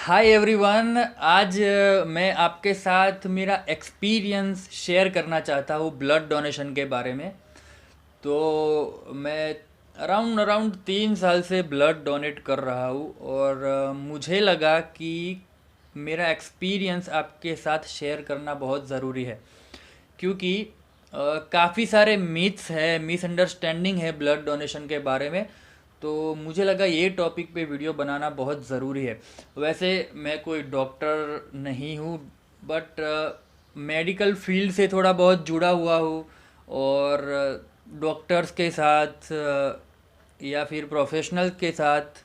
Hi everyone. आज मैं आपके साथ मेरा एक्सपीरियंस शेयर करना चाहता हूँ ब्लड डोनेशन के बारे में। तो मैं अराउंड अराउंड 3 साल से ब्लड डोनेट कर रहा हूँ और मुझे लगा कि मेरा एक्सपीरियंस आपके साथ शेयर करना बहुत ज़रूरी है, क्योंकि काफ़ी सारे मिथ्स है, मिसअंडरस्टैंडिंग है ब्लड डोनेशन के बारे में। तो मुझे लगा ये टॉपिक पे वीडियो बनाना बहुत ज़रूरी है। वैसे मैं कोई डॉक्टर नहीं हूँ, बट मेडिकल फील्ड से थोड़ा बहुत जुड़ा हुआ हूँ। और डॉक्टर्स के साथ या फिर प्रोफेशनल के साथ,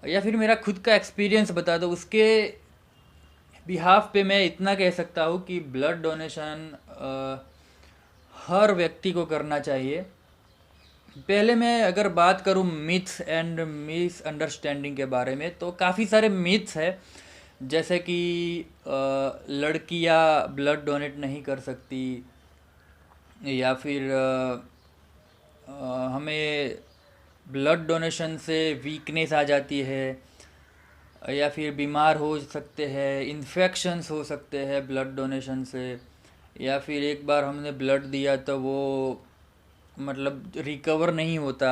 या फिर मेरा खुद का एक्सपीरियंस बता दो, उसके बिहाफ पे मैं इतना कह सकता हूँ कि ब्लड डोनेशन हर व्यक्ति को करना चाहिए। पहले मैं अगर बात करूँ मिथ्स एंड मिस अंडरस्टैंडिंग के बारे में, तो काफ़ी सारे मिथ्स है। जैसे कि लड़कियां ब्लड डोनेट नहीं कर सकती, या फिर हमें ब्लड डोनेशन से वीकनेस आ जाती है, या फिर बीमार हो सकते हैं, इन्फेक्शंस हो सकते हैं ब्लड डोनेशन से, या फिर एक बार हमने ब्लड दिया तो वो मतलब रिकवर नहीं होता।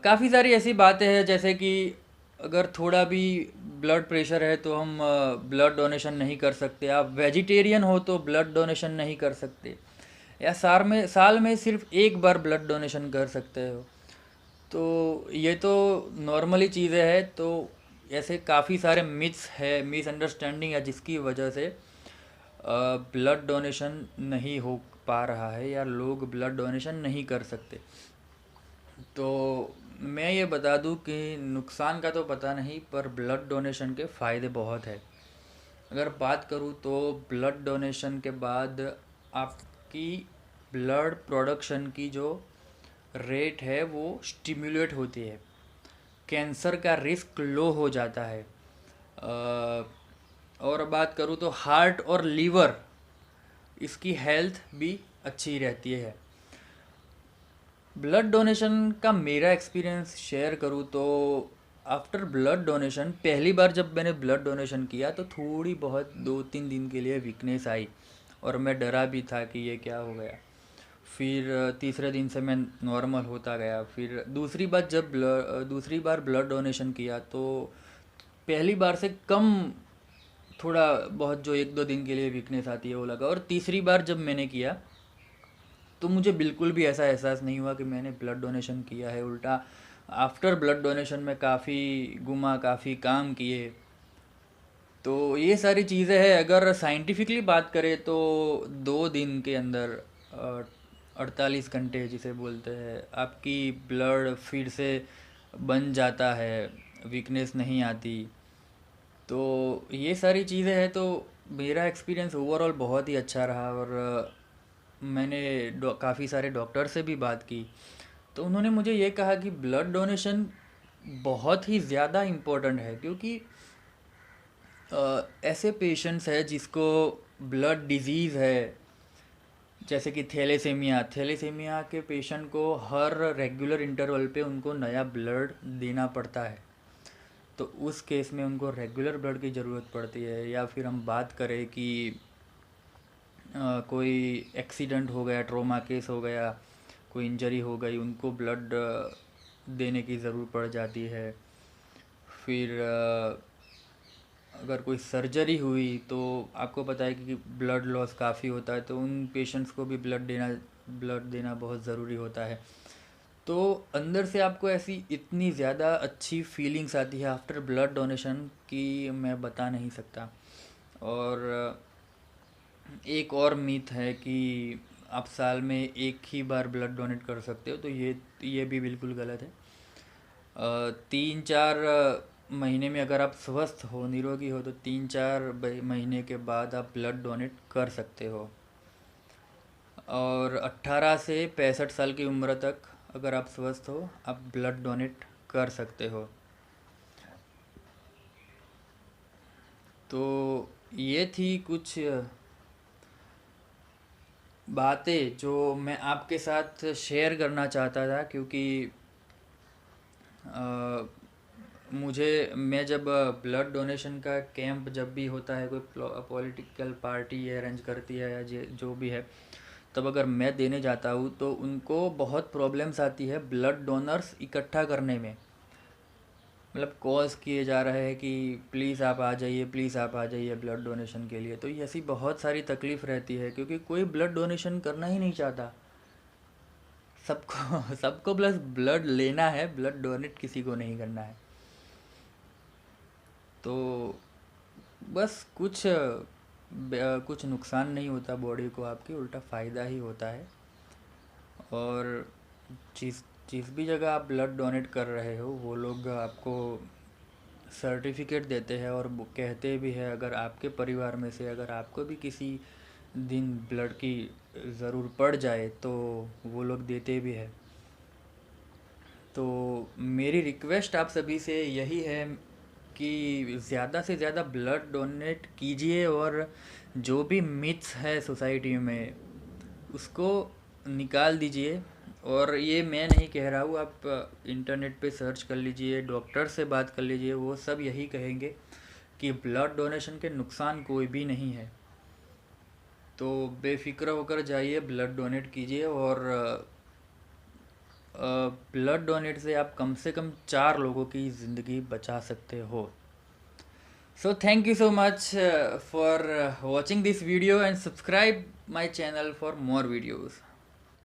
काफ़ी सारी ऐसी बातें हैं, जैसे कि अगर थोड़ा भी ब्लड प्रेशर है तो हम ब्लड डोनेशन नहीं कर सकते। आप वेजिटेरियन हो तो ब्लड डोनेशन नहीं कर सकते, या साल में सिर्फ एक बार ब्लड डोनेशन कर सकते हो। तो ये तो नॉर्मली चीज़ें हैं। तो ऐसे काफ़ी सारे मिथ्स है, मिसअंडरस्टैंडिंग है, जिसकी वजह से ब्लड डोनेशन नहीं हो पा रहा है, या लोग ब्लड डोनेशन नहीं कर सकते। तो मैं ये बता दूं कि नुकसान का तो पता नहीं, पर ब्लड डोनेशन के फ़ायदे बहुत है। अगर बात करूं तो ब्लड डोनेशन के बाद आपकी ब्लड प्रोडक्शन की जो रेट है वो स्टिमुलेट होती है, कैंसर का रिस्क लो हो जाता है। और बात करूँ तो हार्ट और लीवर, इसकी हेल्थ भी अच्छी रहती है। ब्लड डोनेशन का मेरा एक्सपीरियंस शेयर करूँ तो आफ्टर ब्लड डोनेशन, पहली बार जब मैंने ब्लड डोनेशन किया तो थोड़ी बहुत 2-3 दिन के लिए वीकनेस आई, और मैं डरा भी था कि ये क्या हो गया। फिर तीसरे दिन से मैं नॉर्मल होता गया। फिर दूसरी बार ब्लड डोनेशन किया तो पहली बार से कम, थोड़ा बहुत जो 1-2 दिन के लिए वीकनेस आती है वो लगा। और तीसरी बार जब मैंने किया तो मुझे बिल्कुल भी ऐसा एहसास नहीं हुआ कि मैंने ब्लड डोनेशन किया है। उल्टा आफ्टर ब्लड डोनेशन में काफ़ी घूमा, काफ़ी काम किए। तो ये सारी चीज़ें हैं। अगर साइंटिफिकली बात करें तो 2 दिन के अंदर 48 घंटे जिसे बोलते हैं, आपकी ब्लड फिर से बन जाता है, वीकनेस नहीं आती। तो ये सारी चीज़ें हैं। तो मेरा एक्सपीरियंस ओवरऑल बहुत ही अच्छा रहा। और मैंने काफ़ी सारे डॉक्टर से भी बात की, तो उन्होंने मुझे ये कहा कि ब्लड डोनेशन बहुत ही ज़्यादा इम्पोर्टेंट है, क्योंकि ऐसे पेशेंट्स हैं जिसको ब्लड डिजीज़ है, जैसे कि थैलेसीमिया। थैलेसीमिया के पेशेंट को हर रेगुलर इंटरवल पे उनको नया ब्लड देना पड़ता है। तो उस केस में उनको रेगुलर ब्लड की ज़रूरत पड़ती है। या फिर हम बात करें कि कोई एक्सीडेंट हो गया, ट्रॉमा केस हो गया, कोई इंजरी हो गई, उनको ब्लड देने की ज़रूरत पड़ जाती है। फिर अगर कोई सर्जरी हुई तो आपको पता है कि ब्लड लॉस काफ़ी होता है, तो उन पेशेंट्स को भी ब्लड देना बहुत ज़रूरी होता है। तो अंदर से आपको ऐसी इतनी ज़्यादा अच्छी फीलिंग्स आती है आफ्टर ब्लड डोनेशन कि मैं बता नहीं सकता। और एक और मिथ है कि आप साल में एक ही बार ब्लड डोनेट कर सकते हो, तो ये भी बिल्कुल गलत है। 3-4 महीने में अगर आप स्वस्थ हो, निरोगी हो, तो 3-4 महीने के बाद आप ब्लड डोनेट कर सकते हो। और 18 से 65 साल की उम्र तक अगर आप स्वस्थ हो, आप ब्लड डोनेट कर सकते हो। तो ये थी कुछ बातें जो मैं आपके साथ शेयर करना चाहता था, क्योंकि मैं जब ब्लड डोनेशन का कैंप जब भी होता है, कोई पॉलिटिकल पार्टी अरेंज करती है या जो भी है, तब अगर मैं देने जाता हूँ तो उनको बहुत प्रॉब्लम्स आती है ब्लड डोनर्स इकट्ठा करने में। मतलब कॉल्स किए जा रहे हैं कि प्लीज़ आप आ जाइए, प्लीज़ आप आ जाइए ब्लड डोनेशन के लिए। तो ये ऐसी बहुत सारी तकलीफ़ रहती है क्योंकि कोई ब्लड डोनेशन करना ही नहीं चाहता। सबको सबको प्लस ब्लड लेना है, ब्लड डोनेट किसी को नहीं करना है। तो बस कुछ नुकसान नहीं होता बॉडी को आपकी, उल्टा फ़ायदा ही होता है। और जिस जिस भी जगह आप ब्लड डोनेट कर रहे हो वो लोग आपको सर्टिफिकेट देते हैं और वो कहते भी है, अगर आपके परिवार में से अगर आपको भी किसी दिन ब्लड की ज़रूर पड़ जाए तो वो लोग देते भी है। तो मेरी रिक्वेस्ट आप सभी से यही है कि ज़्यादा से ज़्यादा ब्लड डोनेट कीजिए, और जो भी मिथ्स है सोसाइटी में उसको निकाल दीजिए। और ये मैं नहीं कह रहा हूँ, आप इंटरनेट पे सर्च कर लीजिए, डॉक्टर से बात कर लीजिए, वो सब यही कहेंगे कि ब्लड डोनेशन के नुकसान कोई भी नहीं है। तो बेफिक्र होकर जाइए, ब्लड डोनेट कीजिए, और ब्लड डोनेट से आप कम से कम 4 लोगों की ज़िंदगी बचा सकते हो। So thank you so much for watching this video, and subscribe my channel for more videos.